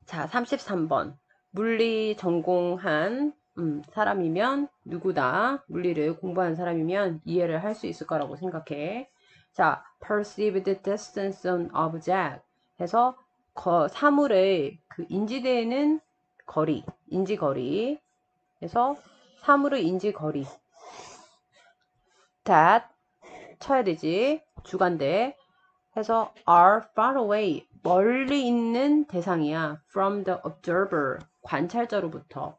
자, 33번. 물리 전공한 사람이면 누구다. 물리를 공부한 사람이면 이해를 할 수 있을 거라고 생각해. 자, perceive the distance on object 해서 사물의 그 인지되는 거리, 인지거리. 해서 사물의 인지거리. that 쳐야 되지. 주관대. 해서 are far away 멀리 있는 대상이야. from the observer 관찰자로부터.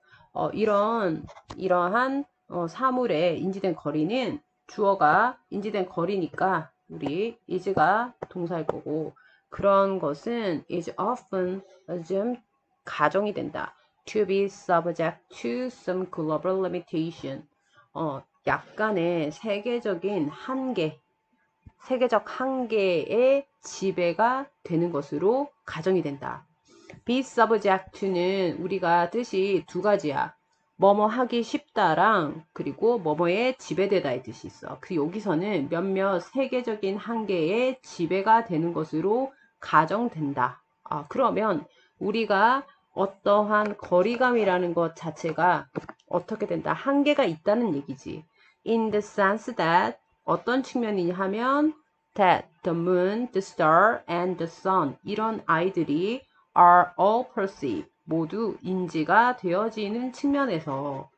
이러한 사물의 인지된 거리는 주어가 인지된 거리니까 우리 is가 동사일 거고 그런 것은 is often assumed 가정이 된다. to be subject to some global limitation. 약간의 세계적 한계의 지배가 되는 것으로 가정이 된다. be subject to는 우리가 뜻이 두 가지야. 뭐뭐 하기 쉽다랑 그리고 뭐뭐에 지배되다의 뜻이 있어. 그 여기서는 몇몇 세계적인 한계에 지배가 되는 것으로 가정된다. 그러면 우리가 어떠한 거리감이라는 것 자체가 어떻게 된다? 한계가 있다는 얘기지. In the sense that 어떤 측면이냐 하면 that the moon, the star, and the sun 이런 아이들이 are all perceived 모두 인지가 되어지는 측면에서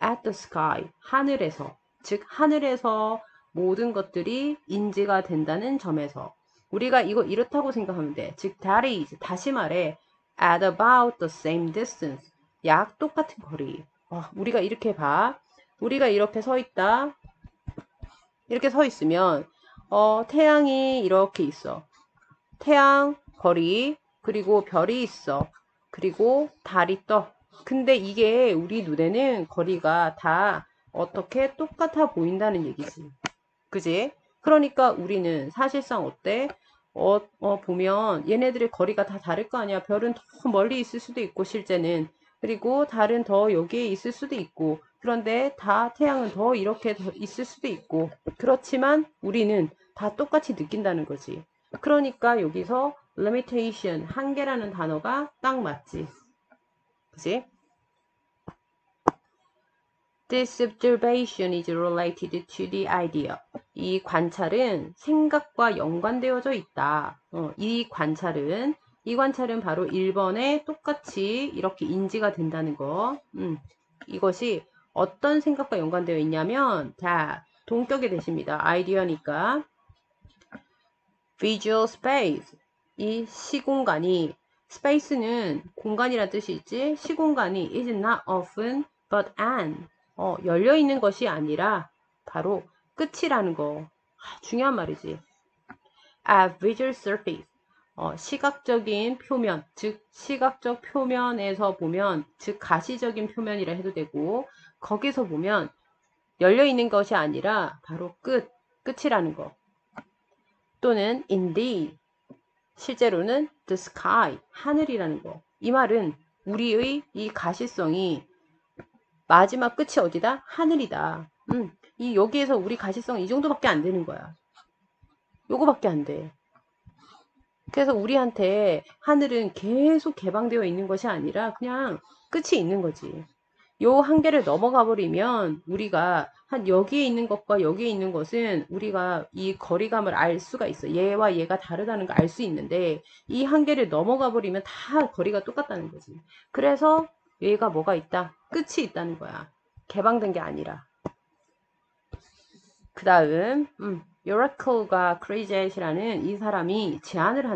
at the sky 하늘에서 즉 하늘에서 모든 것들이 인지가 된다는 점에서 우리가 이거 이렇다고 생각하면 돼. 즉 that is 다시 말해 at about the same distance 약 똑같은 거리. 우리가 이렇게 봐. 우리가 이렇게 서 있다. 이렇게 서 있으면 태양이 이렇게 있어. 태양 거리 그리고 별이 있어. 그리고 달이 떠. 근데 이게 우리 눈에는 거리가 다 어떻게 똑같아 보인다는 얘기지. 그지? 그러니까 우리는 사실상 어때? 보면 얘네들의 거리가 다 다를 거 아니야. 별은 더 멀리 있을 수도 있고 실제는. 그리고 달은 더 여기에 있을 수도 있고. 그런데 다 태양은 더 이렇게 더 있을 수도 있고. 그렇지만 우리는 다 똑같이 느낀다는 거지. 그러니까 여기서 limitation, 한계라는 단어가 딱 맞지. 그지? This observation is related to the idea. 이 관찰은 생각과 연관되어져 있다. 이 관찰은 바로 1번에 똑같이 이렇게 인지가 된다는 거. 이것이 어떤 생각과 연관되어 있냐면 자, 동격의 대시입니다. 아이디어니까 visual space. 이 시공간이 space는 공간이란 뜻이 있지. 시공간이 is not often but an 열려 있는 것이 아니라 바로 끝이라는 거. 중요한 말이지. A visual surface. 시각적인 표면, 즉 시각적 표면에서 보면, 즉 가시적인 표면이라 해도 되고 거기서 보면 열려 있는 것이 아니라 바로 끝이라는 거. 또는 indeed 실제로는 the sky 하늘이라는 거. 이 말은 우리의 이 가시성이 마지막 끝이 어디다? 하늘이다. 이 여기에서 우리 가시성 이 정도밖에 안 되는 거야. 요거밖에 안 돼. 그래서 우리한테 하늘은 계속 개방되어 있는 것이 아니라 그냥 끝이 있는 거지. 요 한계를 넘어가 버리면 우리가 한 여기에 있는 것과 여기에 있는 것은 우리가 이 거리감을 알 수가 있어. 얘와 얘가 다르다는 걸 알 수 있는데 이 한계를 넘어가 버리면 다 거리가 똑같다는 거지. 그래서 얘가 뭐가 있다? 끝이 있다는 거야. 개방된 게 아니라. 그 다음 Oracle과 Crazy이라는 이 사람이 제안을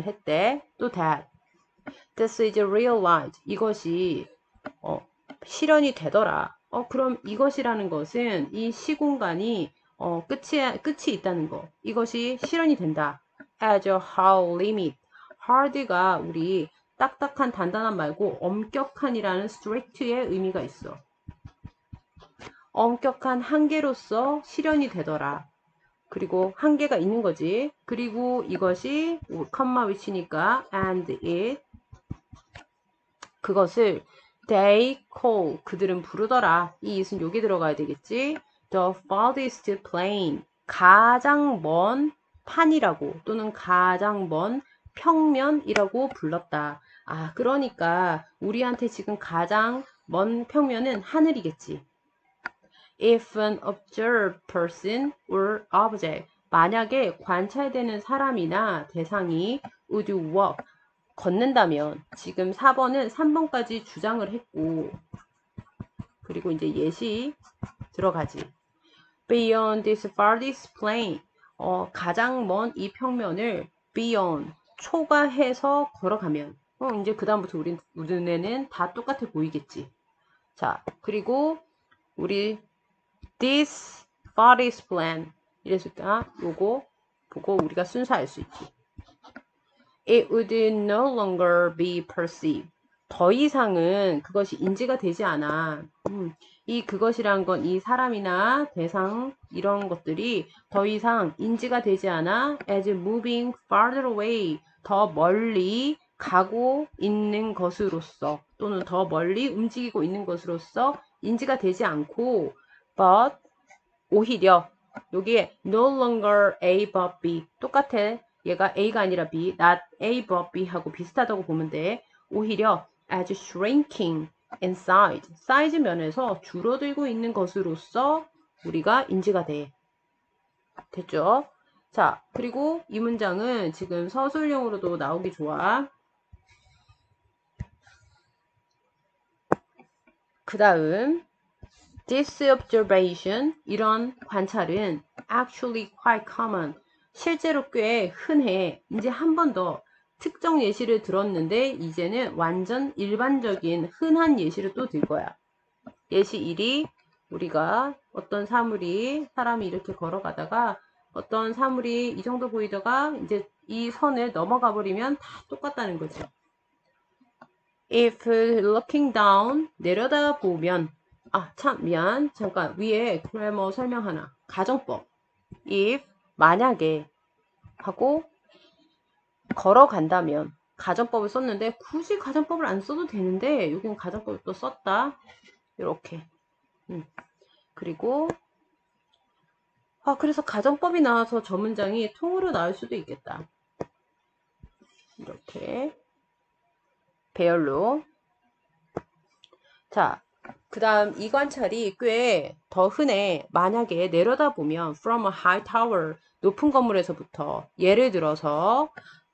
했대. 또 that. This is realized. 이것이 실현이 되더라. 그럼 이것이라는 것은 이 시공간이 끝이 있다는 거. 이것이 실현이 된다. As a hard limit. hard가 우리 딱딱한 단단한 말고 엄격한이라는 strict의 의미가 있어. 엄격한 한계로서 실현이 되더라. 그리고 한계가 있는 거지. 그리고 이것이 컴마 위치니까 and it 그것을 they call 그들은 부르더라. 이 it은 여기 들어가야 되겠지. The farthest plain 가장 먼 판이라고 또는 가장 먼 평면이라고 불렀다. 아, 그러니까 우리한테 지금 가장 먼 평면은 하늘이겠지. If an observed person or object, 만약에 관찰되는 사람이나 대상이 would walk, 걷는다면, 지금 4번은 3번까지 주장을 했고, 그리고 이제 예시 들어가지. Beyond this farthest plain, 가장 먼 이 평면을 beyond, 초과해서 걸어가면, 이제 그 다음부터 우리 눈에는 다 똑같아 보이겠지. 자, 그리고 우리 this farthest plain 이랬을까? 요거 보고 우리가 순서알 수 있지. It would no longer be perceived. 더 이상은 그것이 인지가 되지 않아. 이 그것이란 건 이 사람이나 대상 이런 것들이 더 이상 인지가 되지 않아. As moving farther away. 더 멀리 가고 있는 것으로서 또는 더 멀리 움직이고 있는 것으로서 인지가 되지 않고 but 오히려 여기에 no longer A but B 똑같아. 얘가 A가 아니라 B, not A but B 하고 비슷하다고 보면 돼. 오히려 as shrinking in size, 사이즈 면에서 줄어들고 있는 것으로서 우리가 인지가 돼. 됐죠? 자, 그리고 이 문장은 지금 서술형으로도 나오기 좋아. 그 다음 This observation, 이런 관찰은 actually quite common, 실제로 꽤 흔해. 이제 한 번 더 특정 예시를 들었는데 이제는 완전 일반적인 흔한 예시를 또 들 거야. 예시 1이 우리가 어떤 사람이 이렇게 걸어가다가 어떤 사물이 이 정도 보이다가 이제 이 선을 넘어가 버리면 다 똑같다는 거죠. If looking down, 내려다 보면 미안. 잠깐, 위에 grammar 설명 하나. 가정법. if, 만약에 하고 걸어간다면 가정법을 썼는데 굳이 가정법을 안 써도 되는데 여기는 가정법을 또 썼다. 이렇게. 그리고 그래서 가정법이 나와서 저 문장이 통으로 나올 수도 있겠다. 이렇게. 배열로. 자, 그 다음 이 관찰이 꽤 더 흔해. 만약에 내려다보면 from a high tower, 높은 건물에서부터 예를 들어서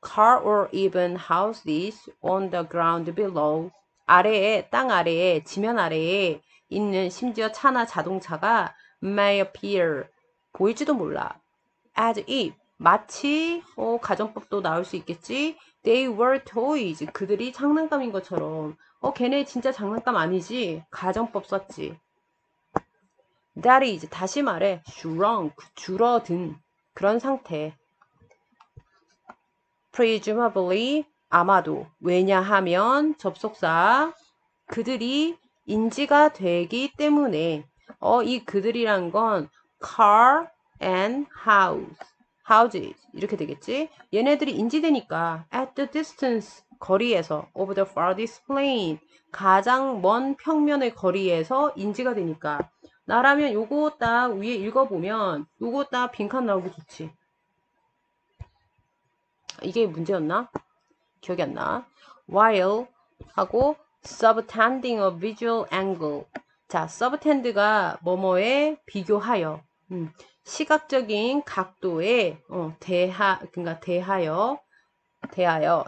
car or even houses on the ground below, 아래에, 땅 아래에, 지면 아래에 있는 심지어 차나 자동차가 may appear, 보일지도 몰라. as if, 마치 가정법도 나올 수 있겠지. They were toys, 그들이 장난감인 것처럼. 걔네 진짜 장난감 아니지? 가정법 썼지. That is, 다시 말해, shrunk, 줄어든 그런 상태. Presumably, 아마도. 왜냐하면 접속사, 그들이 인지가 되기 때문에. 이 그들이란 건 car and houses 이렇게 되겠지? 얘네들이 인지되니까 at the distance, 거리에서 of the farthest plain, 가장 먼 평면의 거리에서 인지가 되니까. 나라면 요거 딱 위에 읽어보면 요거 딱 빈칸 나오기 좋지. 이게 문제였나? 기억이 안 나. while 하고 subtending a visual angle. 자, subtend가 뭐뭐에 비교하여, 시각적인 각도에 그러니까 대하여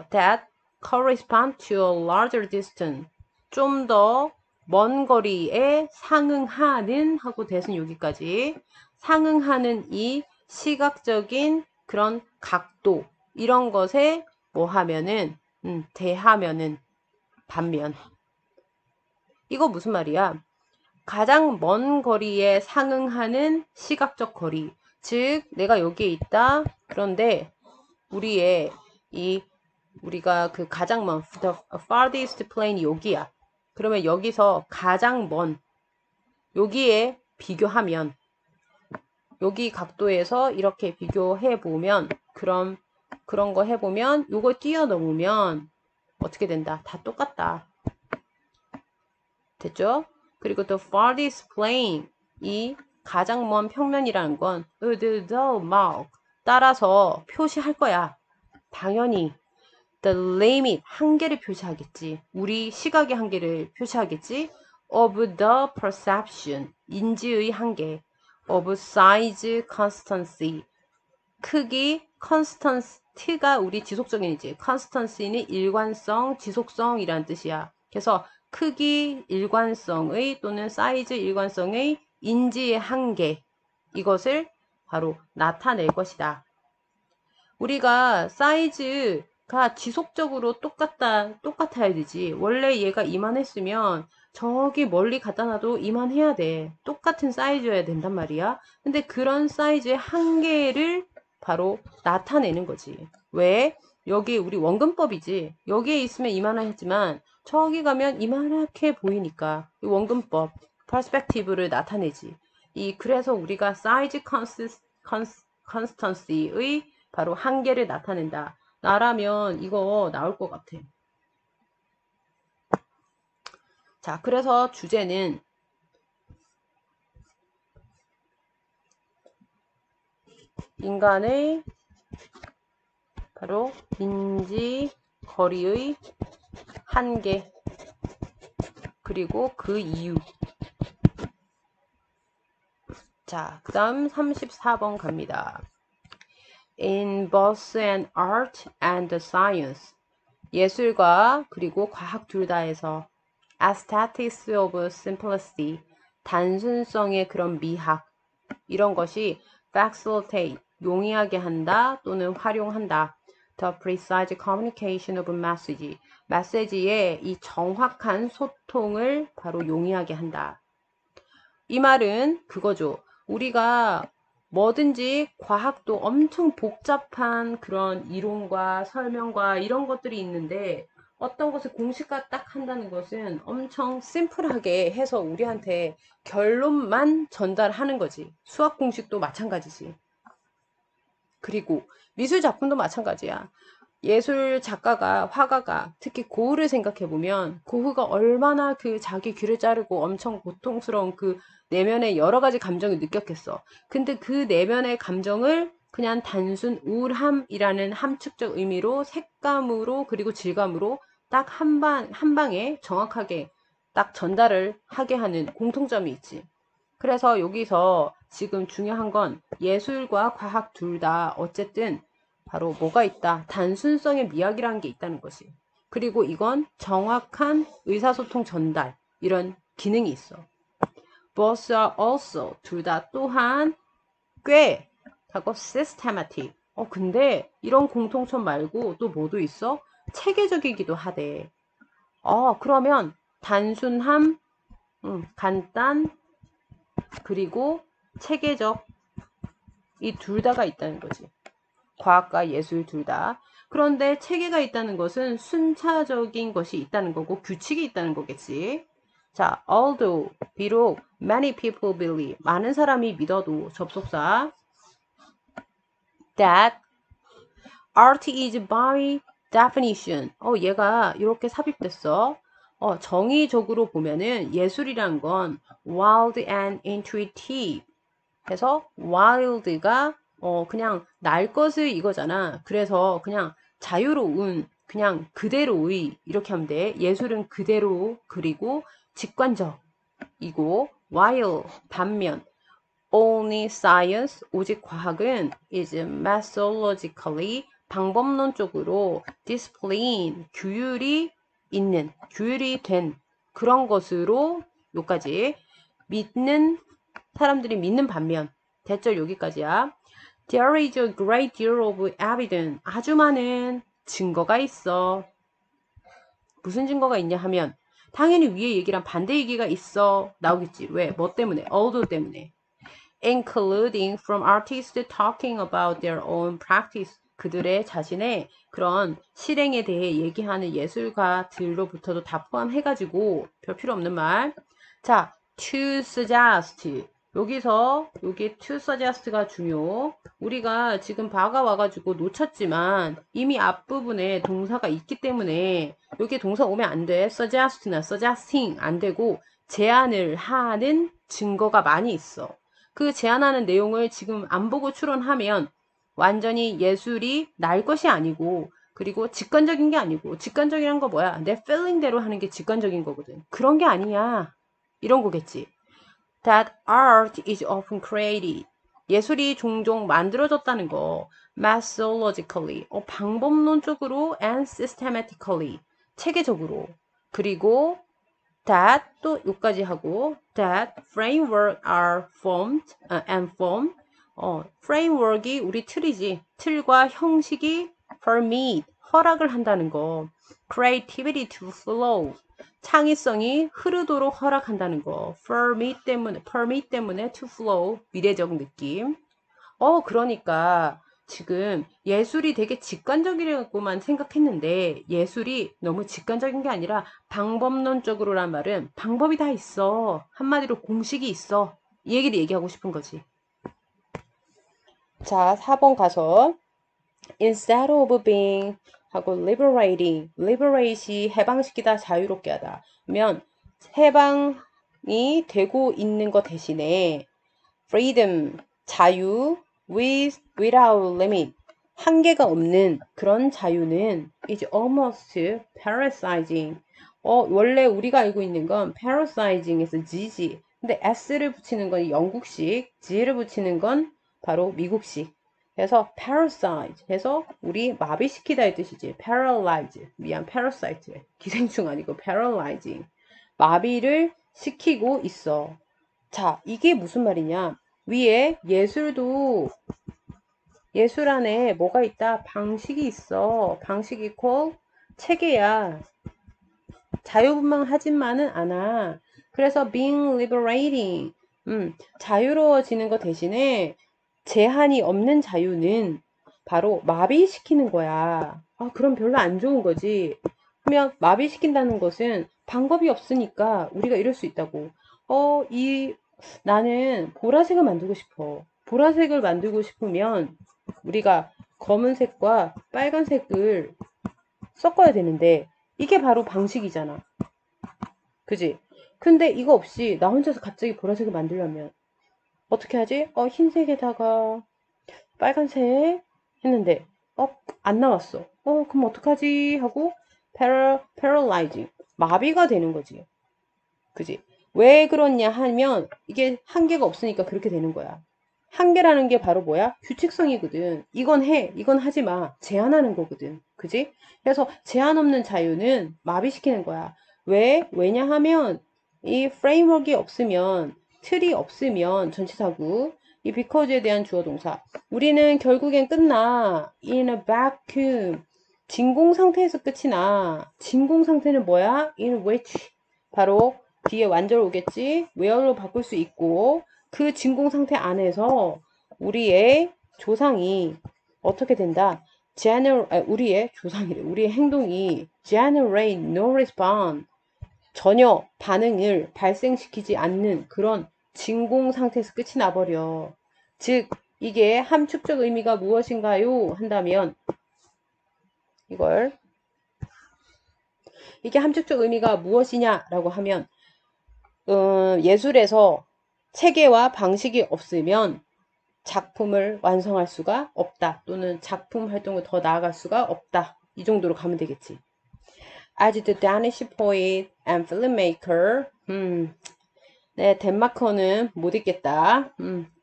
that correspond to a larger distance. 좀 더 먼 거리에 상응하는 하고 대신 여기까지 상응하는 이 시각적인 그런 각도 이런 것에 뭐 하면은 대하면은 반면. 이거 무슨 말이야? 가장 먼 거리에 상응하는 시각적 거리. 즉 내가 여기에 있다. 그런데 우리가 그 가장 먼 the farthest plane이 여기야. 그러면 여기서 가장 먼 여기에 비교하면 여기 각도에서 이렇게 비교해 보면 그런 거 해보면 요거 뛰어넘으면 어떻게 된다? 다 똑같다. 됐죠? 그리고 또 farthest plane, 이 가장 먼 평면이라는 건 the mark, 따라서 표시할 거야. 당연히 the limit, 한계를 표시하겠지. 우리 시각의 한계를 표시하겠지. of the perception, 인지의 한계. of size constancy, 크기, constant가 우리 지속적인이지. constancy는 일관성, 지속성이란 뜻이야. 그래서 크기, 일관성의 또는 사이즈, 일관성의 인지의 한계, 이것을 바로 나타낼 것이다. 우리가 사이즈가 지속적으로 똑같아야 되지. 원래 얘가 이만했으면 저기 멀리 갖다 놔도 이만해야 돼. 똑같은 사이즈여야 된단 말이야. 근데 그런 사이즈의 한계를 바로 나타내는 거지. 왜? 여기 우리 원근법이지. 여기에 있으면 이만하지만 저기 가면 이만하게 보이니까 이 원근법, 퍼스펙티브를 나타내지. 그래서 우리가 사이즈 컨스턴시의 바로 한계를 나타낸다. 나라면 이거 나올 것 같아. 자, 그래서 주제는 인간의 바로 인지 거리의 한계, 그리고 그 이유. 자, 그 다음 34번 갑니다. In both an art and science, 예술과 그리고 과학 둘 다에서 aesthetics of simplicity, 단순성의 그런 미학, 이런 것이 facilitate, 용이하게 한다 또는 활용한다. The precise communication of message, 메시지의 이 정확한 소통을 바로 용이하게 한다. 이 말은 그거죠. 우리가 뭐든지 과학도 엄청 복잡한 그런 이론과 설명과 이런 것들이 있는데 어떤 것을 공식화 딱 한다는 것은 엄청 심플하게 해서 우리한테 결론만 전달하는 거지. 수학 공식도 마찬가지지. 그리고 미술 작품도 마찬가지야. 예술 작가가, 화가가, 특히 고흐를 생각해보면 고흐가 얼마나 그 자기 귀를 자르고 엄청 고통스러운 그 내면의 여러 가지 감정을 느꼈겠어. 근데 그 내면의 감정을 그냥 단순 우울함이라는 함축적 의미로 색감으로 그리고 질감으로 딱 한 방에 정확하게 딱 전달을 하게 하는 공통점이 있지. 그래서 여기서 지금 중요한 건 예술과 과학 둘 다 어쨌든 바로 뭐가 있다? 단순성의 미학이라는 게 있다는 것이. 그리고 이건 정확한 의사소통 전달, 이런 기능이 있어. Both are also, 둘 다 또한 꽤 하고 systematic. 근데 이런 공통점 말고 또 뭐도 있어? 체계적이기도 하대. 그러면 단순함, 간단, 그리고 체계적, 이 둘 다가 있다는 거지. 과학과 예술 둘 다. 그런데 체계가 있다는 것은 순차적인 것이 있다는 거고 규칙이 있다는 거겠지. 자, although, 비록 many people believe, 많은 사람이 믿어도 접속사 that art is by definition. 얘가 이렇게 삽입됐어. 정의적으로 보면은 예술이란 건 wild and intuitive. 해서 wild가 그냥 날 것을 이거잖아. 그래서 그냥 자유로운, 그냥 그대로의, 이렇게 하면 돼. 예술은 그대로, 그리고 직관적이고, while, 반면, only science, 오직 과학은 is methodologically, 방법론적으로 discipline, 규율이 있는, 규율이 된 그런 것으로, 요까지 믿는 사람들이 믿는 반면, 대절 여기까지야. There is a great deal of evidence. 아주 많은 증거가 있어. 무슨 증거가 있냐 하면 당연히 위에 얘기랑 반대 얘기가 있어 나오겠지. 왜? 뭐 때문에? although 때문에. Including from artists talking about their own practice. 그들의 자신의 그런 실행에 대해 얘기하는 예술가들로부터도 다 포함해가지고 별 필요 없는 말. 자, to suggest. 여기서 여기 to suggest가 중요. 우리가 지금 바가 와가지고 놓쳤지만 이미 앞부분에 동사가 있기 때문에 여기 동사 오면 안 돼. suggest나 suggesting 안 되고 제안을 하는 증거가 많이 있어. 그 제안하는 내용을 지금 안 보고 추론하면 완전히 예술이 날 것이 아니고 그리고 직관적인 게 아니고, 직관적이란 거 뭐야? 내 feeling대로 하는 게 직관적인 거거든. 그런 게 아니야. 이런 거겠지. That art is often created. 예술이 종종 만들어졌다는 거. Methodologically. 방법론적으로 and systematically. 체계적으로. 그리고 that 또 여기까지 하고 that framework are formed and formed. framework이 우리 틀이지. 틀과 형식이 permit 허락을 한다는 거. creativity to flow 창의성이 흐르도록 허락한다는 거. permit 때문에 to flow 미래적 느낌. 그러니까 지금 예술이 되게 직관적이라고만 생각했는데 예술이 너무 직관적인 게 아니라 방법론적으로란 말은 방법이 다 있어. 한마디로 공식이 있어. 이 얘기를 얘기하고 싶은 거지. 자, 4번 가서 instead of being 하고 liberate이 해방시키다 자유롭게 하다. 그러면 해방이 되고 있는 것 대신에 freedom 자유 without limit 한계가 없는 그런 자유는 is almost parasizing. 원래 우리가 알고 있는 건 parasizing에서 G지. 근데 S를 붙이는 건 영국식, G를 붙이는 건 바로 미국식. 그래서 parasite 해서 우리 마비시키다 의 뜻이지. paralyze. 미안, parasite. 기생충 아니고 paralyzing. 마비를 시키고 있어. 자, 이게 무슨 말이냐? 위에 예술 안에 뭐가 있다? 방식이 있어. 방식이 곧 체계야. 자유분방하지만은 않아. 그래서 being liberating. 자유로워지는 것 대신에 제한이 없는 자유는 바로 마비시키는 거야. 그럼 별로 안 좋은 거지. 그러면 마비시킨다는 것은 방법이 없으니까 우리가 이럴 수 있다고. 나는 보라색을 만들고 싶어. 보라색을 만들고 싶으면 우리가 검은색과 빨간색을 섞어야 되는데 이게 바로 방식이잖아. 그지? 근데 이거 없이 나 혼자서 갑자기 보라색을 만들려면 어떻게 하지? 흰색에다가 빨간색 했는데 안 나왔어. 그럼 어떡하지? 하고 paralyzing 마비가 되는 거지. 그지? 왜 그렇냐 하면 이게 한계가 없으니까 그렇게 되는 거야. 한계라는 게 바로 뭐야? 규칙성이거든. 이건 해, 이건 하지 마. 제한하는 거거든. 그지? 그래서 제한 없는 자유는 마비시키는 거야. 왜냐 하면 이 프레임워크가 없으면 틀이 없으면 전치사구 이 because에 대한 주어 동사 우리는 결국엔 끝나 in a vacuum 진공 상태에서 끝이 나. 진공 상태는 뭐야? in which 바로 뒤에 완절 오겠지? where로 바꿀 수 있고 그 진공 상태 안에서 우리의 조상이 어떻게 된다? 우리의 조상이래. 우리의 행동이 generate no response 전혀 반응을 발생시키지 않는 그런 진공 상태에서 끝이 나버려. 즉 이게 함축적 의미가 무엇인가요? 한다면 이게 함축적 의미가 무엇이냐라고 하면 예술에서 체계와 방식이 없으면 작품을 완성할 수가 없다. 또는 작품 활동을 더 나아갈 수가 없다. 이 정도로 가면 되겠지. As the Danish poet and filmmaker, 네, 덴마커는 못 읽겠다.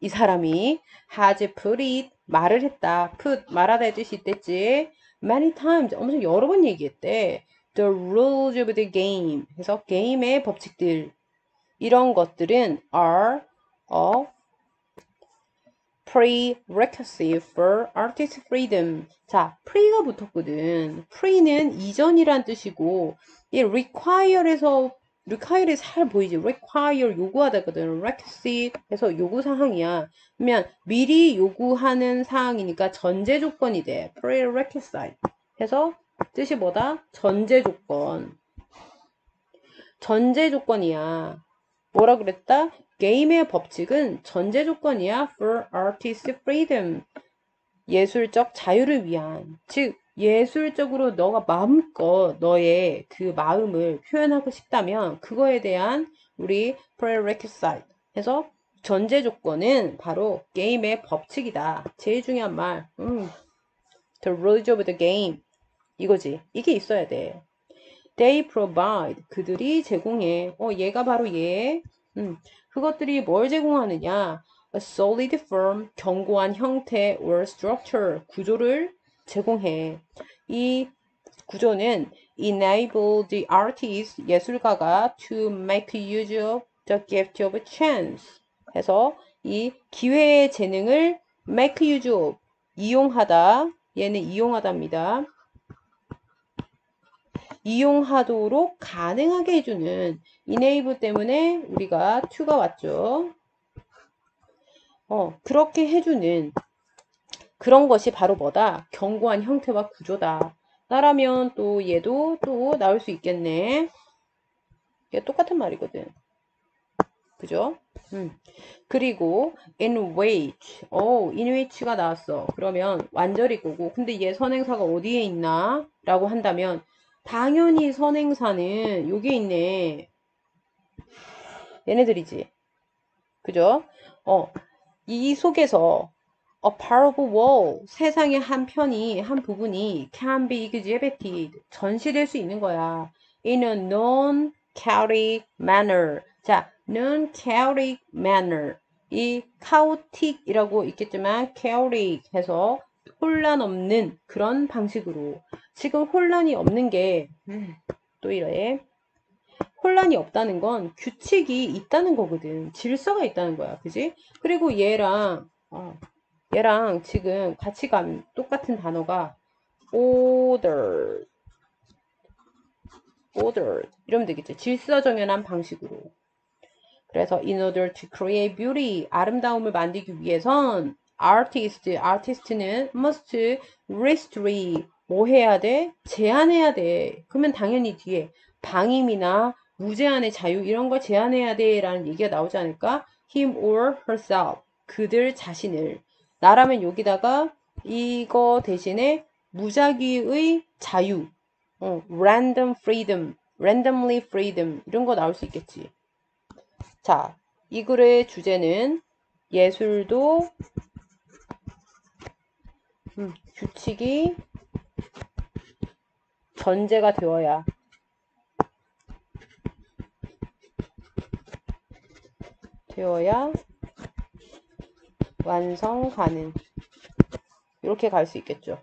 이 사람이 has put it, 말을 했다. put, 말하다의 뜻이 있댔지. Many times, 엄청 여러 번 얘기했대. The rules of the game. 그래서 게임의 법칙들. 이런 것들은 are a prerequisite for artist freedom. 자, pre가 붙었거든. pre는 이전이란 뜻이고, 이 require에서 잘 보이지? require 요구하다거든. requisite 해서 요구사항이야. 그러면 미리 요구하는 사항이니까 전제 조건이 돼. prerequisite 해서 뜻이 뭐다? 전제 조건. 전제 조건이야. 뭐라 그랬다? 게임의 법칙은 전제 조건이야. For artist freedom. 예술적 자유를 위한. 즉, 예술적으로 너가 마음껏 너의 그 마음을 표현하고 싶다면 그거에 대한 우리 prerequisite 해서 전제 조건은 바로 게임의 법칙이다. 제일 중요한 말. The rules of the game. 이거지. 이게 있어야 돼. They provide. 그들이 제공해. 얘가 바로 얘. 그것들이 뭘 제공하느냐? A solid form, 견고한 형태 or structure, 구조를 제공해. 이 구조는 enable the artist, 예술가가 to make use of the gift of chance. 해서 이 기회의 재능을 make use of, 이용하다. 얘는 이용하다입니다. 이용하도록 가능하게 해주는 enable 때문에 우리가 to가 왔죠. 그렇게 해주는 그런 것이 바로 뭐다? 견고한 형태와 구조다. 나라면 또 얘도 또 나올 수 있겠네. 얘 똑같은 말이거든. 그죠? 그리고 in which. in which가 나왔어. 그러면 완전이고고. 근데 얘 선행사가 어디에 있나? 라고 한다면 당연히 선행사는 여기에 있네. 얘네들이지. 그죠? 이 속에서 a part of wall, 세상의 한 편이, 한 부분이 can be exhibited, 전시될 수 있는 거야. in a non-chaotic manner. 자, non-chaotic manner. 이 chaotic이라고 있겠지만 chaotic 해서 혼란 없는 그런 방식으로. 지금 혼란이 없는 게 또 이래. 혼란이 없다는 건 규칙이 있다는 거거든. 질서가 있다는 거야. 그지? 그리고 얘랑 지금 같이 가면 똑같은 단어가 order 이러면 되겠죠. 질서정연한 방식으로. 그래서 in order to create beauty, 아름다움을 만들기 위해선 artist는 must restrict, 뭐 해야 돼? 제한해야 돼. 그러면 당연히 뒤에 방임이나 무제한의 자유 이런 걸 제한해야 돼 라는 얘기가 나오지 않을까? him or herself, 그들 자신을. 나라면 여기다가 이거 대신에 무작위의 자유, random freedom, randomly freedom 이런 거 나올 수 있겠지. 자, 이 글의 주제는 예술도 규칙이 전제가 되어야 완성 가능. 이렇게 갈 수 있겠죠.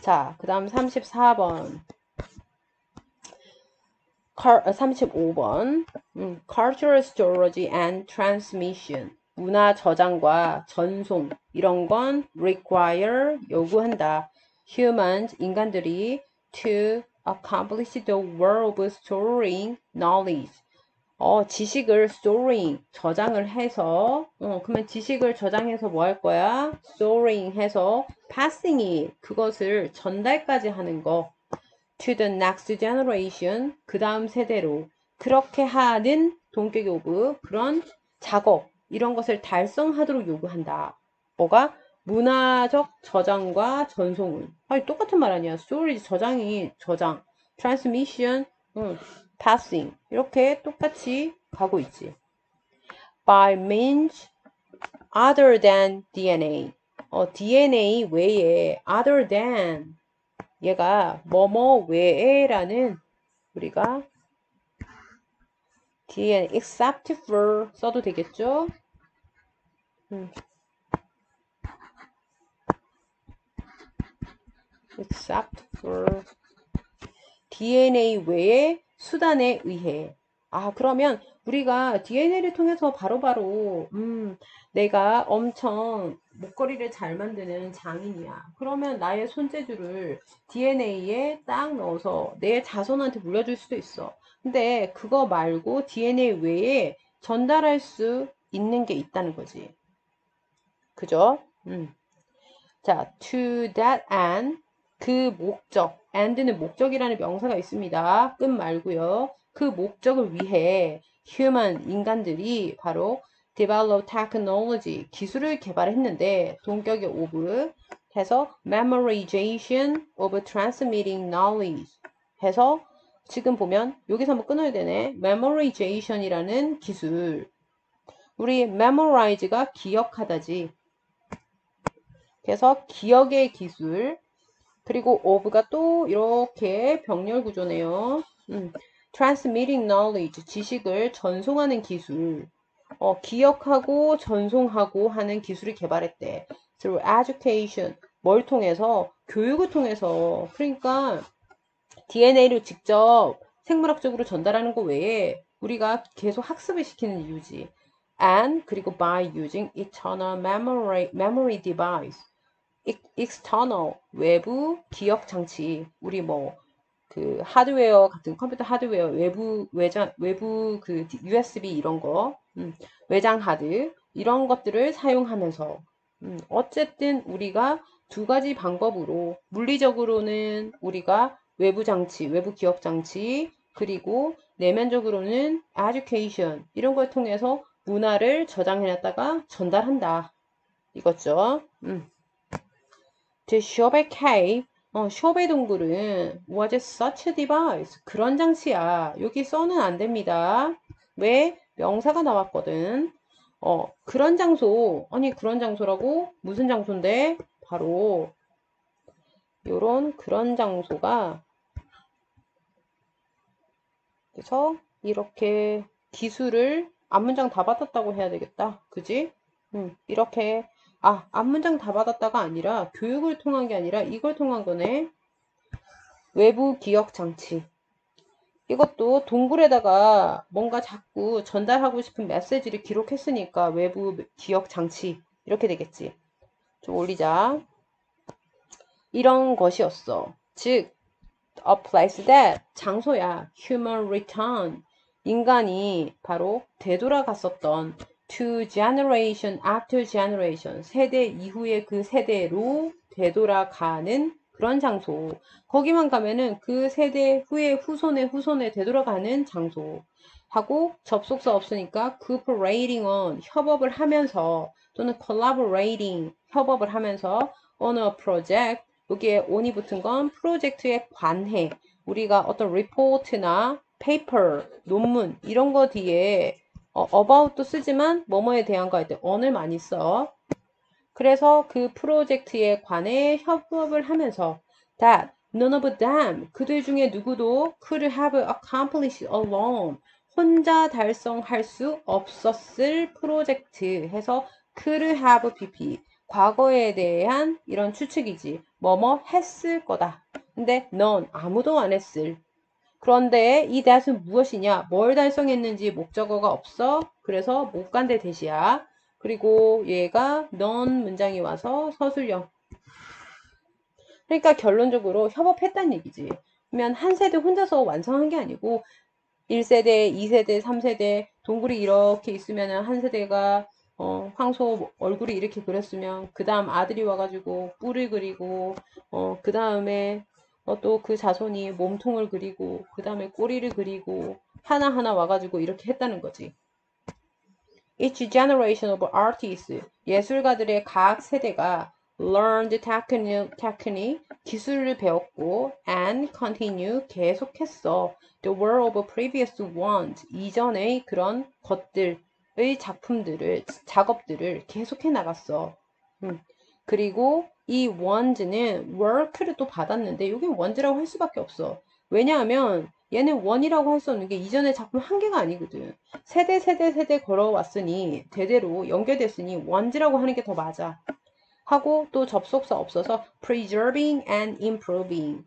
자, 그 다음 34번. 35번. Cultural storage and transmission. 문화 저장과 전송. 이런 건 require, 요구한다. humans, 인간들이 to accomplish the work of storing knowledge. 지식을 storing, 저장을 해서, 그러면 지식을 저장해서 뭐 할 거야? storing 해서 passing it, 그것을 전달까지 하는 거. to the next generation, 그 다음 세대로. 그렇게 하는 동격의 오브, 그런 작업, 이런 것을 달성하도록 요구한다. 뭐가? 문화적 저장과 전송은. 아니, 똑같은 말 아니야. storage, 저장. transmission, passing. 이렇게 똑같이 가고 있지. by means other than DNA. DNA 외에 other than, 얘가 뭐뭐 외에라는 우리가 뒤에 except for 써도 되겠죠? except for DNA 외의 수단에 의해. 그러면 우리가 DNA를 통해서 바로바로 내가 엄청 목걸이를 잘 만드는 장인이야. 그러면 나의 손재주를 DNA에 딱 넣어서 내 자손한테 물려줄 수도 있어. 근데 그거 말고 DNA 외에 전달할 수 있는 게 있다는 거지. 그죠? 자, to that end, 그 목적, and는 목적이라는 명사가 있습니다. 끝 말고요. 그 목적을 위해 human, 인간들이 바로 develop technology, 기술을 개발했는데 동격의 of 해서 memorization of transmitting knowledge 해서 지금 보면 여기서 한번 끊어야 되네. memorization이라는 기술. 우리 memorize가 기억하다지. 그래서 기억의 기술, 그리고 of가 또 이렇게 병렬 구조네요. transmitting knowledge, 지식을 전송하는 기술. 기억하고 전송하고 하는 기술을 개발했대. through education, 뭘 통해서? 교육을 통해서. 그러니까 DNA를 직접 생물학적으로 전달하는 거 외에 우리가 계속 학습을 시키는 이유지. and 그리고 by using external memory device. external, 외부 기억 장치. 우리 뭐 그 하드웨어 같은 컴퓨터 하드웨어 외부 그 USB 이런 거 외장 하드 이런 것들을 사용하면서 어쨌든 우리가 두 가지 방법으로 물리적으로는 우리가 외부 장치, 외부 기억 장치 그리고 내면적으로는 education 이런 걸 통해서 문화를 저장해놨다가 전달한다 이거죠. The Chauvet Cave 쇼베 동굴은 was such a device. 그런 장치야. 여기 써는 안 됩니다. 왜? 명사가 나왔거든. 그런 장소. 아니, 그런 장소라고? 무슨 장소인데? 바로, 요런 그런 장소가, 그래서 이렇게 기술을 앞문장 다 받았다고 해야 되겠다. 그지? 이렇게, 앞문장 다 받았다가 아니라, 교육을 통한 게 아니라 이걸 통한 거네. 외부 기억 장치. 이것도 동굴에다가 뭔가 자꾸 전달하고 싶은 메시지를 기록했으니까 외부 기억 장치 이렇게 되겠지. 좀 올리자. 이런 것이었어. 즉, a place that 장소야. human return 인간이 바로 되돌아갔었던 to generation after generation 세대 이후의 그 세대로 되돌아가는 그런 장소. 거기만 가면은 그 세대 후에 후손에 되돌아가는 장소. 하고 접속사 없으니까 cooperating on 협업을 하면서 또는 collaborating 협업을 하면서 on a project 여기에 on이 붙은 건 프로젝트에 관해 우리가 어떤 리포트나 페이퍼, 논문 이런 거 뒤에 about도 쓰지만 뭐뭐에 대한 거 할 때 on을 많이 써. 그래서 그 프로젝트에 관해 협업을 하면서 that none of them 그들 중에 누구도 could have accomplished alone 혼자 달성할 수 없었을 프로젝트 해서 could have pp 과거에 대한 이런 추측이지 뭐뭐 했을 거다. 근데 none 아무도 안 했을. 그런데 이 that은 무엇이냐? 뭘 달성했는지 목적어가 없어. 그래서 못 간대 대시야. 그리고 얘가 none 문장이 와서 서술형. 그러니까 결론적으로 협업했다는 얘기지. 그러면 한 세대 혼자서 완성한 게 아니고 1세대, 2세대, 3세대 동굴이 이렇게 있으면 한 세대가 황소 얼굴이 이렇게 그렸으면 그 다음 아들이 와가지고 뿔을 그리고 그 다음에 또 그 자손이 몸통을 그리고 그 다음에 꼬리를 그리고 하나하나 와가지고 이렇게 했다는 거지. Each generation of artists 예술가들의 각 세대가 learned technique 기술을 배웠고 and continue 계속했어 the work of previous ones 이전의 그런 것들의 작업들을 계속해 나갔어. 그리고 이 ones는 work를 또 받았는데 여기 ones라고 할 수밖에 없어. 왜냐하면 얘는 원이라고 할 수 없는 게 이전의 작품 한 개가 아니거든. 세대 걸어왔으니 대대로 연결됐으니 ones라고 하는 게 더 맞아. 하고 또 접속사 없어서 preserving and improving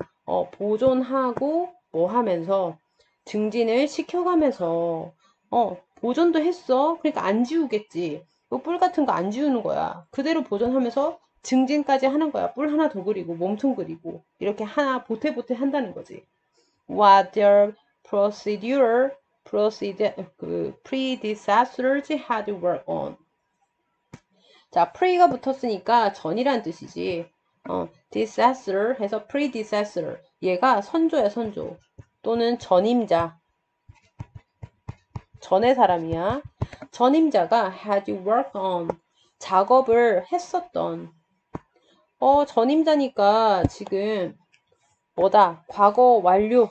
보존하고 뭐 하면서 증진을 시켜가면서 보존도 했어. 그러니까 안 지우겠지. 뿔 같은 거 안 지우는 거야. 그대로 보존하면서 증진까지 하는 거야. 뿔 하나 더 그리고 몸통 그리고 이렇게 하나 보태보태 한다는 거지. What their predecessors had worked on. 자, pre가 붙었으니까 전이란 뜻이지. decessor 해서 predecessor. 얘가 선조야, 선조. 또는 전임자. 전의 사람이야. 전임자가 had worked on. 작업을 했었던. 전임자니까 지금 뭐다? 과거 완료.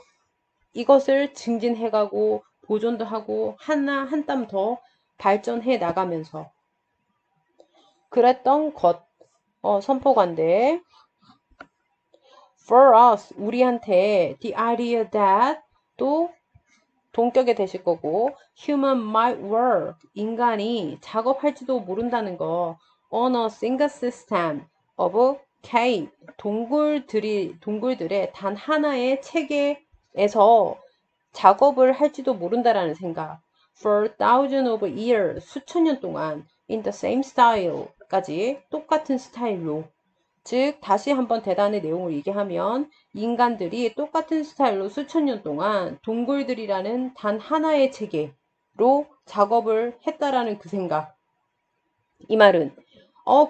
이것을 증진해가고 보존도 하고 하나 한 땀 더 발전해 나가면서 그랬던 것 선포관대 For us, 우리한테 the idea that 또 동격에 되실 거고 human might work, 인간이 작업할지도 모른다는 거 on a single system of cave, 동굴들의 단 하나의 체계에서 작업을 할지도 모른다라는 생각 for thousands of years, 수천 년 동안 in the same style까지 똑같은 스타일로 즉 다시 한번 대단의 내용을 얘기하면 인간들이 똑같은 스타일로 수천 년 동안 동굴들이라는 단 하나의 체계로 작업을 했다라는 그 생각. 이 말은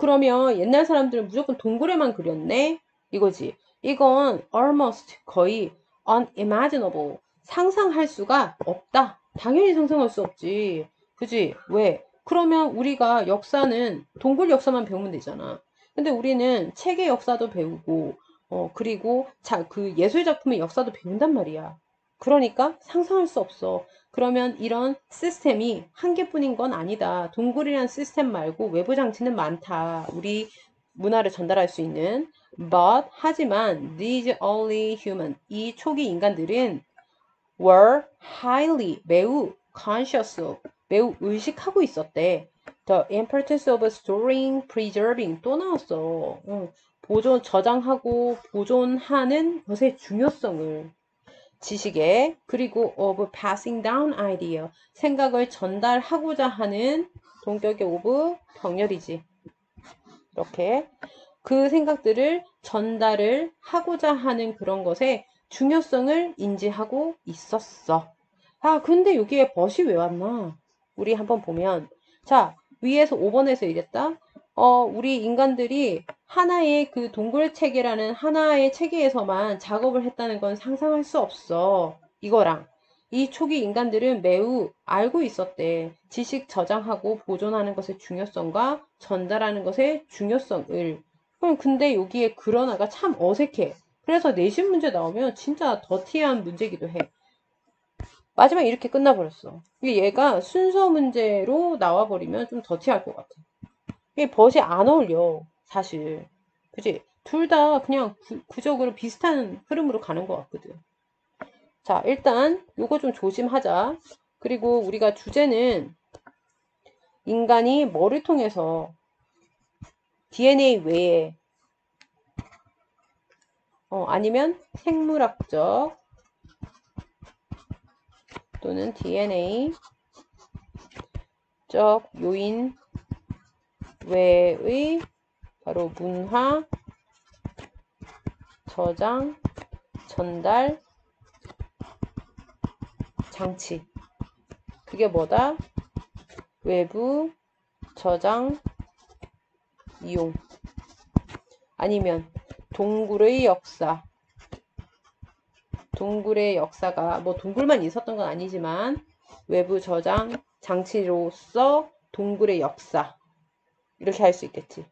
그러면 옛날 사람들은 무조건 동굴에만 그렸네? 이거지. 이건 almost 거의 unimaginable. 상상할 수가 없다. 당연히 상상할 수 없지. 그지? 왜? 그러면 우리가 역사는 동굴 역사만 배우면 되잖아. 근데 우리는 책의 역사도 배우고, 그리고 그 예술 작품의 역사도 배운단 말이야. 그러니까 상상할 수 없어. 그러면 이런 시스템이 한 개뿐인 건 아니다. 동굴이라는 시스템 말고 외부 장치는 많다. 우리 문화를 전달할 수 있는. But 하지만 these early human, 이 초기 인간들은 were highly, 매우 conscious of, 매우 의식하고 있었대. The importance of storing, preserving 또 나왔어. 저장하고 보존하는 것의 중요성을. 지식의 그리고 of passing down idea 생각을 전달하고자 하는 동격의 of 병렬이지. 이렇게 그 생각들을 전달을 하고자 하는 그런 것의 중요성을 인지하고 있었어. 아, 근데 여기에 벗이 왜 왔나? 우리 한번 보면 자, 위에서 5번에서 이랬다. 우리 인간들이 하나의 그 동굴 체계라는 하나의 체계에서만 작업을 했다는 건 상상할 수 없어. 이거랑 이 초기 인간들은 매우 알고 있었대. 지식 저장하고 보존하는 것의 중요성과 전달하는 것의 중요성을. 근데 여기에 그러나가 참 어색해. 그래서 내신 문제 나오면 진짜 더티한 문제기도 해. 마지막에 이렇게 끝나버렸어. 얘가 순서 문제로 나와버리면 좀 더티할 것 같아. 이게 벗이 안 어울려, 사실. 그치? 둘 다 그냥 구적으로 비슷한 흐름으로 가는 것 같거든. 자, 일단 요거 좀 조심하자. 그리고 우리가 주제는 인간이 뭐를 통해서 DNA 외에 아니면 생물학적 또는 DNA적 요인 외의 바로 문화, 저장, 전달, 장치. 그게 뭐다? 외부, 저장, 이용. 아니면 동굴의 역사. 동굴의 역사가 뭐 동굴만 있었던 건 아니지만 외부 저장 장치로서 동굴의 역사. 이렇게 할 수 있겠지.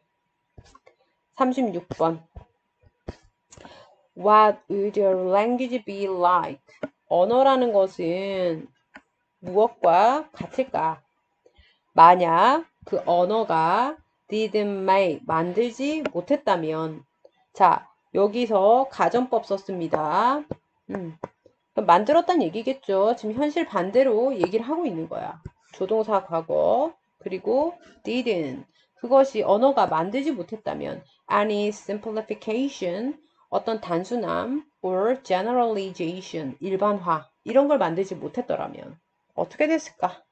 36번. What would your language be like? 언어라는 것은 무엇과 같을까? 만약 그 언어가 didn't make, 만들지 못했다면 자, 여기서 가정법 썼습니다. 만들었다는 얘기겠죠. 지금 현실 반대로 얘기를 하고 있는 거야. 조동사 과거 그리고 didn't 그것이 언어가 만들지 못했다면 any simplification 어떤 단순함 or generalization 일반화 이런 걸 만들지 못했더라면 어떻게 됐을까?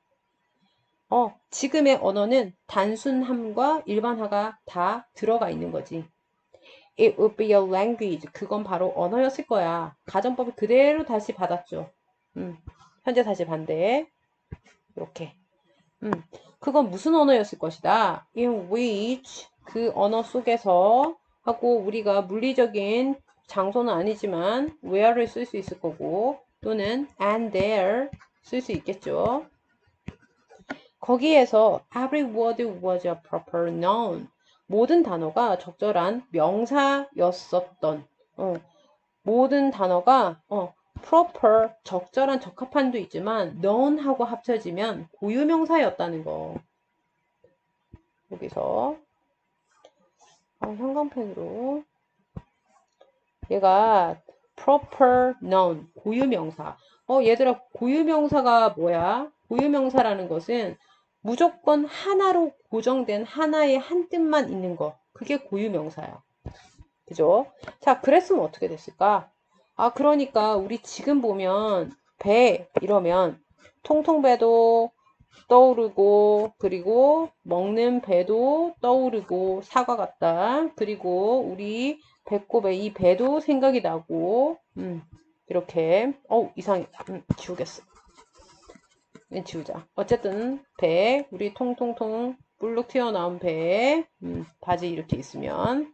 지금의 언어는 단순함과 일반화가 다 들어가 있는 거지. It would be a language. 그건 바로 언어였을 거야. 가정법을 그대로 다시 받았죠. 현재 사실 반대. 이렇게. 그건 무슨 언어였을 것이다. In which 그 언어 속에서 하고 우리가 물리적인 장소는 아니지만 where를 쓸 수 있을 거고 또는 and there 쓸 수 있겠죠. 거기에서 every word was a proper noun. 모든 단어가 적절한 명사였었던 모든 단어가 proper 적절한 적합한도 있지만 noun하고 합쳐지면 고유명사였다는 거. 여기서 형광펜으로 얘가 proper noun, 고유명사. 얘들아, 고유명사가 뭐야? 고유명사라는 것은 무조건 하나로 고정된 하나의 한 뜻만 있는 거. 그게 고유명사야. 그죠? 자, 그랬으면 어떻게 됐을까? 그러니까 우리 지금 보면 배 이러면 통통배도 떠오르고 그리고 먹는 배도 떠오르고 사과 같다. 그리고 우리 배꼽에 이 배도 생각이 나고 이렇게 이상해. 지우겠어. 지우자. 어쨌든 배 우리 통통통 불룩 튀어나온 배 바지 이렇게 있으면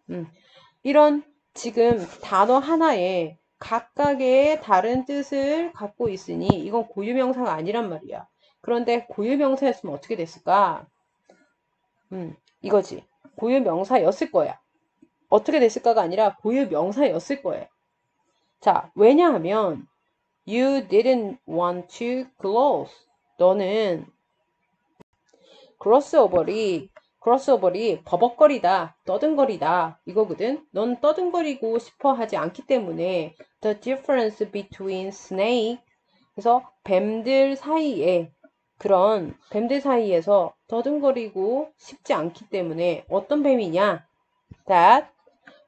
이런 지금 단어 하나에 각각의 다른 뜻을 갖고 있으니 이건 고유명사가 아니란 말이야. 그런데 고유명사였으면 어떻게 됐을까? 이거지. 고유명사였을 거야. 어떻게 됐을까가 아니라 고유명사였을 거예요. 자, 왜냐하면 you didn't want to close. 너는 크로스오버리 버벅거리다, 떠든거리다 이거거든. 넌 떠든거리고 싶어 하지 않기 때문에 the difference between snake 그래서 뱀들 사이에 그런 뱀들 사이에서 더듬거리고 싶지 않기 때문에 어떤 뱀이냐? That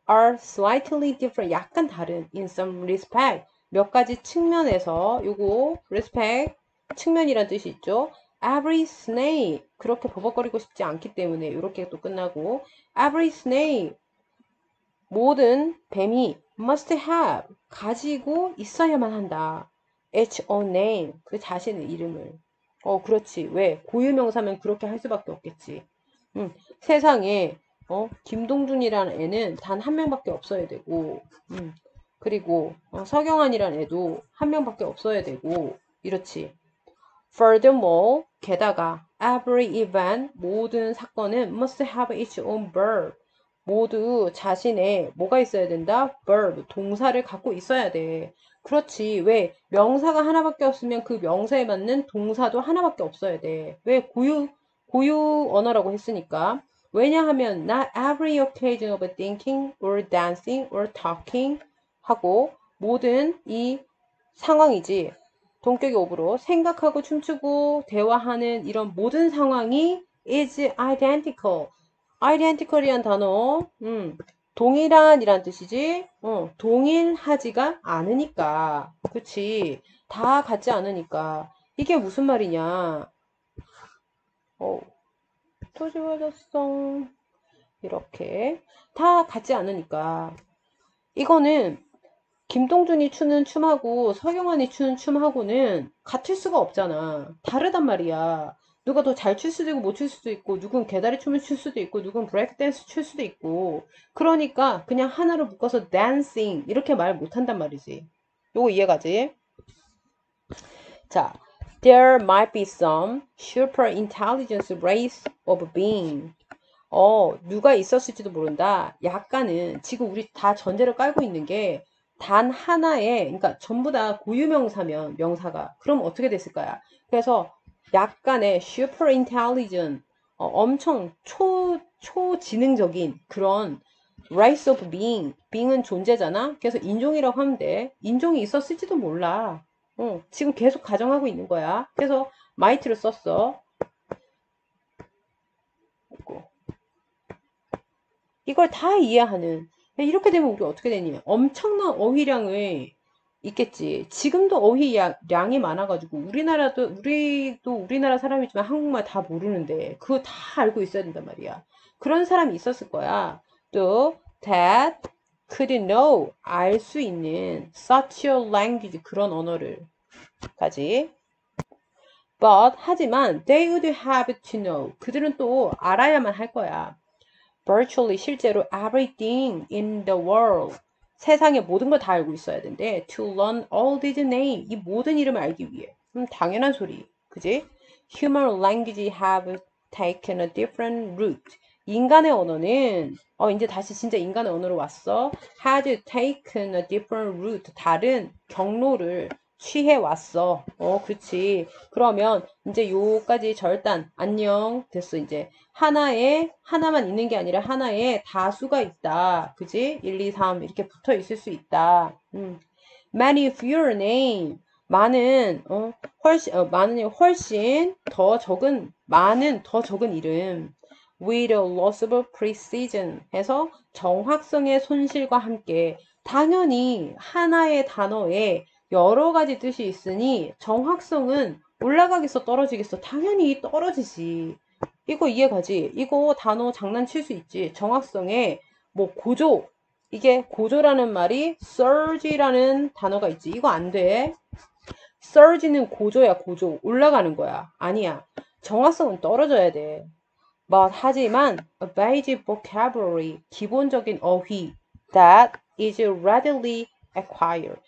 are slightly different 약간 다른 in some respect 몇 가지 측면에서 요거 respect 측면이란 뜻이 있죠. Every snake 그렇게 버벅거리고 싶지 않기 때문에 이렇게 또 끝나고 every snake 모든 뱀이 must have 가지고 있어야만 한다. its own name 그 자신의 이름을. 그렇지. 왜? 고유명사면 그렇게 할 수밖에 없겠지. 세상에 김동준이라는 애는 단 한 명밖에 없어야 되고 그리고 서경환이라는 애도 한 명밖에 없어야 되고 이렇지. Furthermore, 게다가 every event, 모든 사건은 must have its own verb. 모두 자신의 뭐가 있어야 된다? verb, 동사를 갖고 있어야 돼. 그렇지. 왜? 명사가 하나밖에 없으면 그 명사에 맞는 동사도 하나밖에 없어야 돼. 왜? 고유 언어라고 했으니까. 왜냐하면 not every occasion of thinking or dancing or talking 하고 모든 이 상황이지. 동격의 오브로 생각하고 춤추고 대화하는 이런 모든 상황이 is identical. identical이란 단어, 동일한이란 뜻이지. 동일하지가 않으니까. 그치? 다 같지 않으니까. 이게 무슨 말이냐? 또 지워졌어. 이렇게. 다 같지 않으니까. 이거는 김동준이 추는 춤하고 서경환이 추는 춤하고는 같을 수가 없잖아. 다르단 말이야. 누가 더 잘 출 수도 있고 못 출 수도 있고 누군 개다리 춤을 출 수도 있고 누군 브레이크 댄스 출 수도 있고 그러니까 그냥 하나로 묶어서 dancing 이렇게 말 못한단 말이지. 요거 이해가지? 자, there might be some super intelligence race of being. 누가 있었을지도 모른다. 약간은 지금 우리 다 전제를 깔고 있는 게 단 하나의, 그러니까 전부 다 고유명사면 명사가 그럼 어떻게 됐을까요? 그래서 약간의 super intelligent, 엄청 초지능적인 그런 race of being은 존재잖아. 그래서 인종이라고 하면 돼. 인종이 있었을지도 몰라. 지금 계속 가정하고 있는 거야. 그래서 might를 썼어. 이걸 다 이해하는 이렇게 되면 우리 어떻게 되니? 엄청난 어휘량을 있겠지. 지금도 어휘량이 많아가지고 우리도 우리나라 사람이지만 한국말 다 모르는데 그거 다 알고 있어야 된단 말이야. 그런 사람이 있었을 거야. 또 that could know 알 수 있는 such a language 그런 언어를 까지. But 하지만 they would have to know 그들은 또 알아야만 할 거야. virtually 실제로 everything in the world 세상의 모든 걸 다 알고 있어야 된대. to learn all these names 이 모든 이름을 알기 위해. 당연한 소리. 그지? Human language have taken a different route. 인간의 언어는 이제 다시 진짜 인간의 언어로 왔어. had taken a different route 다른 경로를 취해 왔어. 그치. 그러면 이제 요까지 절단, 안녕. 됐어, 이제. 하나만 있는 게 아니라 하나에 다수가 있다. 그지? 1, 2, 3 이렇게 붙어 있을 수 있다. Many fewer name. 훨씬 더 적은, 많은 더 적은 이름. With a loss of precision. 해서 정확성의 손실과 함께. 당연히 하나의 단어에 여러 가지 뜻이 있으니 정확성은 올라가겠어, 떨어지겠어? 당연히 떨어지지. 이거 이해가지? 이거 단어 장난칠 수 있지. 정확성에 뭐 고조. 이게 고조라는 말이 surge라는 단어가 있지. 이거 안 돼. surge는 고조야, 고조. 올라가는 거야. 아니야. 정확성은 떨어져야 돼. 하지만 a basic vocabulary, 기본적인 어휘 that is readily acquired.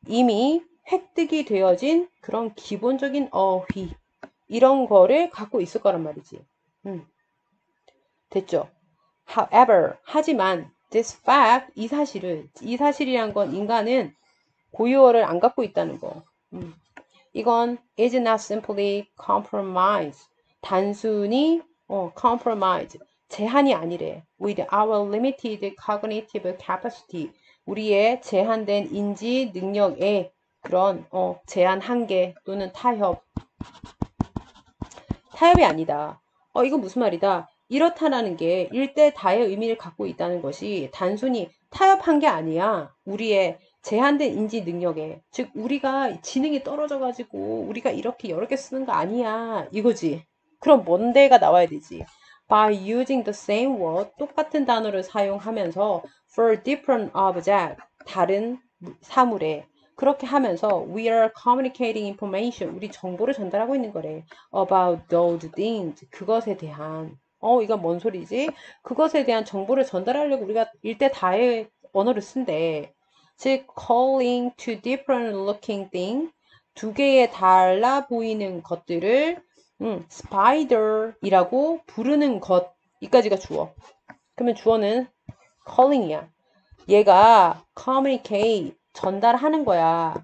이미 획득이 되어진 그런 기본적인 어휘. 이런 거를 갖고 있을 거란 말이지. 됐죠? However, 하지만 this fact, 이 사실이란 건 인간은 고유어를 안 갖고 있다는 거. 이건 is not simply compromise. 단순히 compromise. 제한이 아니래. With our limited cognitive capacity. 우리의 제한된 인지 능력의 그런 제한 한계 또는 타협. 타협이 아니다. 이거 무슨 말이다. 이렇다라는 게 일대 다의 의미를 갖고 있다는 것이 단순히 타협한 게 아니야. 우리의 제한된 인지 능력에. 즉 우리가 지능이 떨어져 가지고 우리가 이렇게 여러 개 쓰는 거 아니야. 이거지. 그럼 뭔데가 나와야 되지. By using the same word, 똑같은 단어를 사용하면서 for different object, 다른 사물에. 그렇게 하면서 we are communicating information, 우리 정보를 전달하고 있는 거래. About those things, 그것에 대한. 이건 뭔 소리지? 그것에 대한 정보를 전달하려고 우리가 일대 다의 언어를 쓴대. 즉, calling to different looking thing, 두 개의 달라 보이는 것들을 spider이라고 부르는 것. 이까지가 주어. 그러면 주어는 calling이야. 얘가 communicate, 전달하는 거야.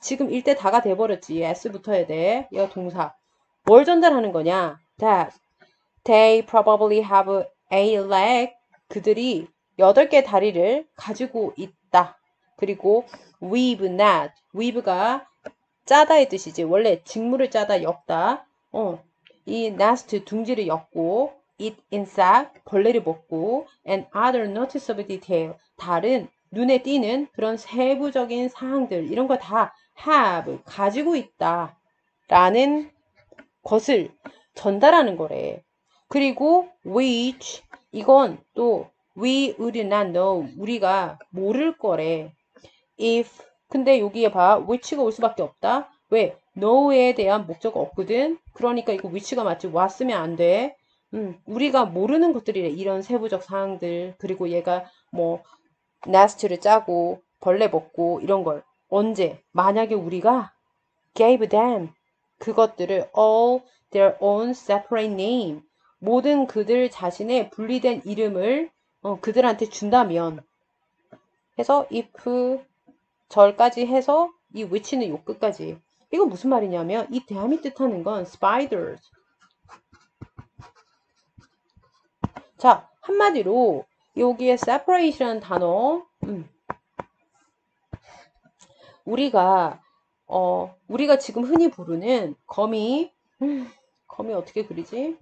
지금 일대 다가 돼버렸지. S 붙어야 돼. 얘가 동사. 뭘 전달하는 거냐? That they probably have a leg. 그들이 8개 다리를 가지고 있다. 그리고 weave not. weave가 짜다의 뜻이지. 원래 직물을 짜다, 엮다. 이 nest 둥지를 엮고 eat insect 벌레를 먹고 and other noticeable detail 다른 눈에 띄는 그런 세부적인 사항들 이런 거 다 have 가지고 있다 라는 것을 전달하는 거래. 그리고 which 이건 또 we would not know 우리가 모를 거래. if 근데 여기에 봐 which가 올 수밖에 없다. 왜? know에 대한 목적어 없거든. 그러니까 이거 which가 맞지. 왔으면 안 돼. 우리가 모르는 것들이래. 이런 세부적 사항들. 그리고 얘가 뭐 nest를 짜고 벌레 먹고 이런 걸 언제? 만약에 우리가 gave them 그것들을 all their own separate name 모든 그들 자신의 분리된 이름을 그들한테 준다면 해서 if 절까지 해서 이 which는 요 끝까지. 이거 무슨 말이냐면 이 대함이 뜻하는 건 spiders. 자, 한마디로 여기에 separate이라는 단어 우리가 지금 흔히 부르는 거미 어떻게 그리지?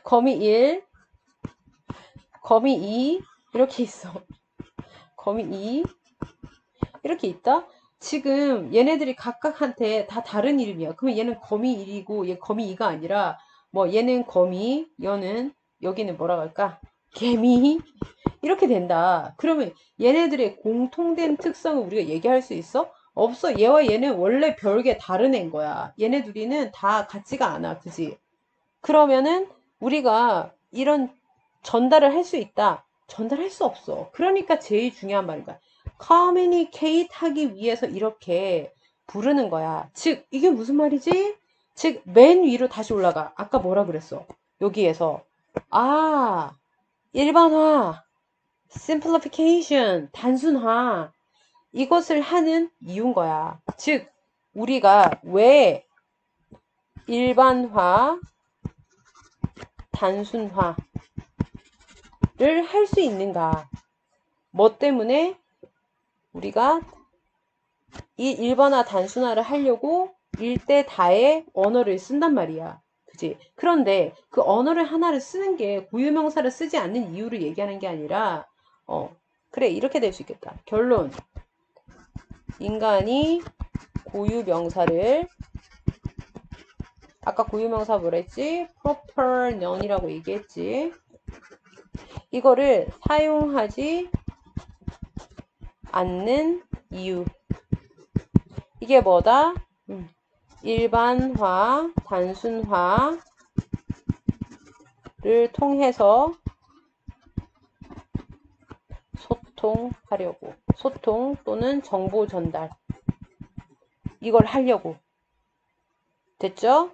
거미 1, 거미 2 이렇게 있어. 거미 2 이렇게 있다? 지금 얘네들이 각각한테 다 다른 이름이야. 그러면 얘는 거미 1이고 얘 거미 2가 아니라 뭐 얘는 거미, 얘는 여기는 뭐라고 할까? 개미 이렇게 된다. 그러면 얘네들의 공통된 특성을 우리가 얘기할 수 있어? 없어. 얘와 얘는 원래 별개 다른 애인 거야. 얘네 둘이는 다 같지가 않아. 그지? 그러면은 우리가 이런 전달을 할 수 있다. 전달할 수 없어. 그러니까 제일 중요한 말인 거야. communicate 하기 위해서 이렇게 부르는 거야. 즉, 이게 무슨 말이지? 즉, 맨 위로 다시 올라가. 아까 뭐라 그랬어? 여기에서. 일반화, simplification, 단순화. 이것을 하는 이유인 거야. 즉, 우리가 왜 일반화, 단순화를 할 수 있는가? 뭐 때문에 우리가 이 일반화, 단순화를 하려고 일대 다의 언어를 쓴단 말이야. 그지? 그런데 그 언어를 하나를 쓰는 게 고유명사를 쓰지 않는 이유를 얘기하는 게 아니라, 그래, 이렇게 될 수 있겠다. 결론. 인간이 고유명사를, 아까 고유명사 뭐랬지? proper noun이라고 얘기했지. 이거를 사용하지 않는 이유. 이게 뭐다? 일반화, 단순화를 통해서 소통하려고. 소통 또는 정보 전달. 이걸 하려고. 됐죠?